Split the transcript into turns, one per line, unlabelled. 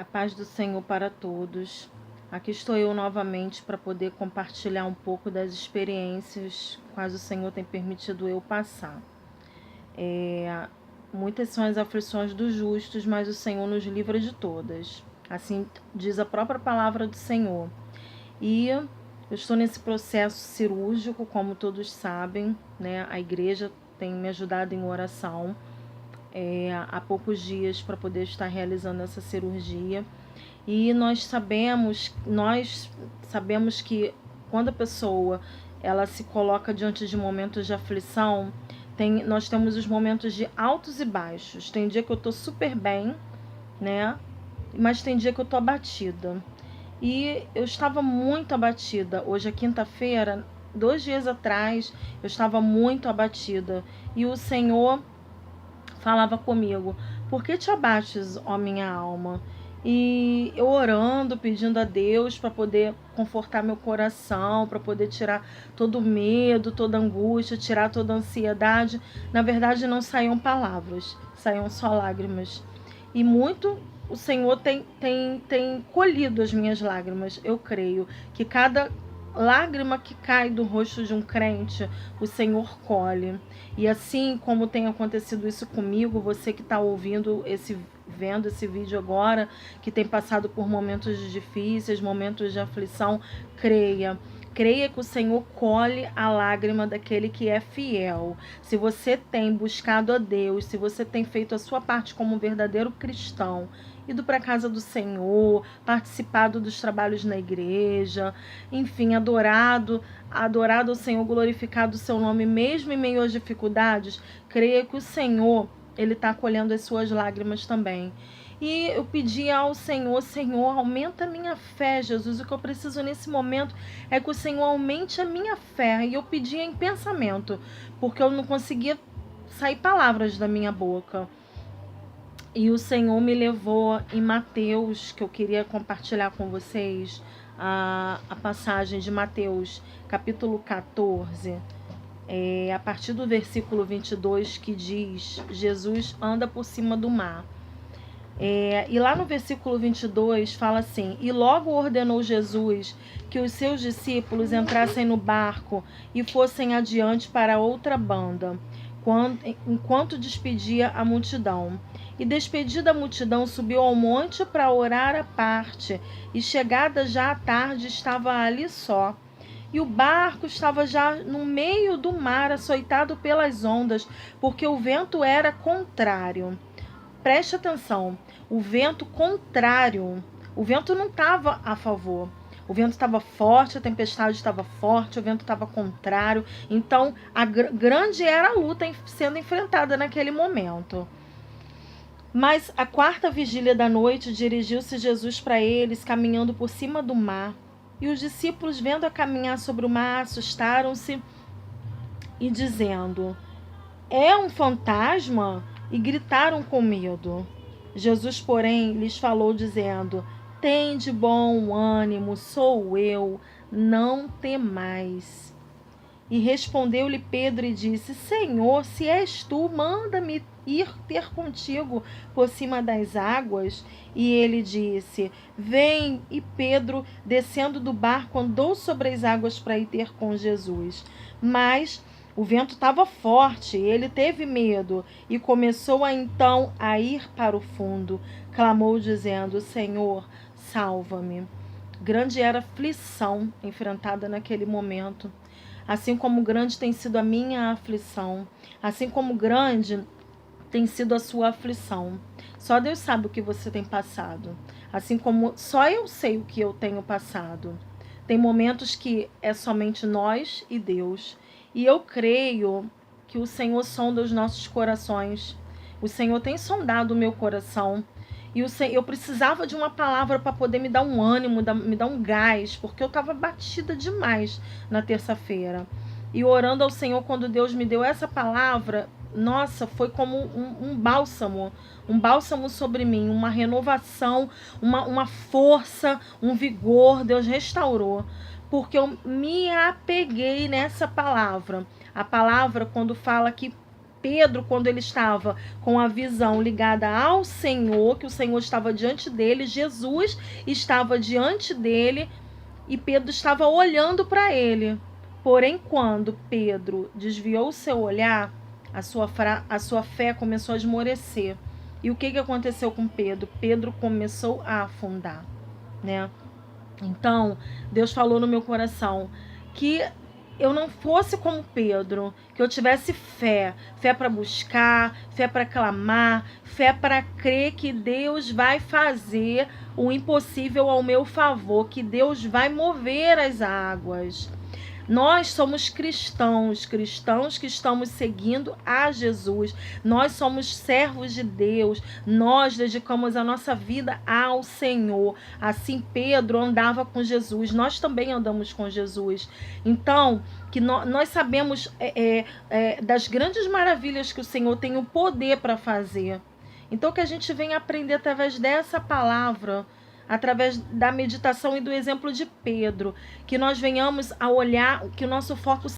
A paz do Senhor para todos. Aqui estou eu novamente para poder compartilhar um pouco das experiências quais o Senhor tem permitido eu passar. Muitas são as aflições dos justos, mas o Senhor nos livra de todas. Assim diz a própria palavra do Senhor. E eu estou nesse processo cirúrgico, como todos sabem, né? A igreja tem me ajudado em oração há poucos dias para poder estar realizando essa cirurgia. E nós sabemos que quando a pessoa ela se coloca diante de momentos de aflição, nós temos os momentos de altos e baixos. Tem dia que eu tô super bem, né? Mas tem dia que eu tô abatida. E eu estava muito abatida. Hoje é quinta-feira, 2 dias atrás, eu estava muito abatida. E o Senhor falava comigo: por que te abates, ó minha alma? E eu orando, pedindo a Deus para poder confortar meu coração, para poder tirar todo o medo, toda a angústia, tirar toda a ansiedade. Na verdade, não saíam palavras, saíam só lágrimas. E muito o Senhor tem colhido as minhas lágrimas. Eu creio que cada lágrima que cai do rosto de um crente, o Senhor colhe. E assim como tem acontecido isso comigo, você que está vendo esse vídeo agora, que tem passado por momentos difíceis, momentos de aflição, creia. Creia que o Senhor colhe a lágrima daquele que é fiel. Se você tem buscado a Deus, se você tem feito a sua parte como um verdadeiro cristão, ido para a casa do Senhor, participado dos trabalhos na igreja, enfim, adorado o Senhor, glorificado o seu nome, mesmo em meio às dificuldades, creia que o Senhor, Ele está acolhendo as suas lágrimas também. E eu pedi ao Senhor: Senhor, aumenta a minha fé, Jesus. O que eu preciso nesse momento é que o Senhor aumente a minha fé. E eu pedi em pensamento, porque eu não conseguia sair palavras da minha boca. E o Senhor me levou em Mateus, que eu queria compartilhar com vocês, a passagem de Mateus, capítulo 14, a partir do versículo 22, que diz: Jesus anda por cima do mar. E lá no versículo 22 fala assim: e logo ordenou Jesus que os seus discípulos entrassem no barco e fossem adiante para outra banda, enquanto despedia a multidão. E despedida a multidão, subiu ao monte para orar à parte, e chegada já à tarde, estava ali só. E o barco estava já no meio do mar, açoitado pelas ondas, porque o vento era contrário. Preste atenção, o vento contrário. O vento não estava a favor. O vento estava forte, a tempestade estava forte, o vento estava contrário. Então, grande era a luta sendo enfrentada naquele momento. Mas a quarta vigília da noite, dirigiu-se Jesus para eles, caminhando por cima do mar. E os discípulos, vendo-a caminhar sobre o mar, assustaram-se e dizendo: é um fantasma? E gritaram com medo. Jesus, porém, lhes falou, dizendo: tende bom ânimo, sou eu, não temais. E respondeu-lhe Pedro e disse: Senhor, se és tu, manda-me ir ter contigo por cima das águas. E ele disse: vem. E Pedro, descendo do barco, andou sobre as águas para ir ter com Jesus. Mas o vento estava forte, ele teve medo e começou então a ir para o fundo. Clamou dizendo: Senhor, salva-me. Grande era a aflição enfrentada naquele momento. Assim como grande tem sido a minha aflição, assim como grande tem sido a sua aflição. Só Deus sabe o que você tem passado. Assim como só eu sei o que eu tenho passado. Tem momentos que é somente nós e Deus. E eu creio que o Senhor sonda os nossos corações. O Senhor tem sondado o meu coração. E eu precisava de uma palavra para poder me dar um ânimo, me dar um gás, porque eu estava batida demais na terça-feira. E orando ao Senhor, quando Deus me deu essa palavra, nossa, foi como um bálsamo sobre mim, uma renovação, uma força, um vigor. Deus restaurou, porque eu me apeguei nessa palavra. A palavra, quando fala que Pedro, quando ele estava com a visão ligada ao Senhor, que o Senhor estava diante dele, Jesus estava diante dele e Pedro estava olhando para ele. Porém, quando Pedro desviou o seu olhar, a sua fé começou a esmorecer. E o que aconteceu com Pedro? Pedro começou a afundar, né? Então, Deus falou no meu coração que eu não fosse como Pedro, que eu tivesse fé para buscar, fé para clamar, fé para crer que Deus vai fazer o impossível ao meu favor, que Deus vai mover as águas. Nós somos cristãos que estamos seguindo a Jesus. Nós somos servos de Deus. Nós dedicamos a nossa vida ao Senhor. Assim Pedro andava com Jesus. Nós também andamos com Jesus. Então, que nós sabemos das grandes maravilhas que o Senhor tem o poder para fazer. Então, que a gente venha aprender através dessa palavra, através da meditação e do exemplo de Pedro, que nós venhamos a olhar, que o nosso foco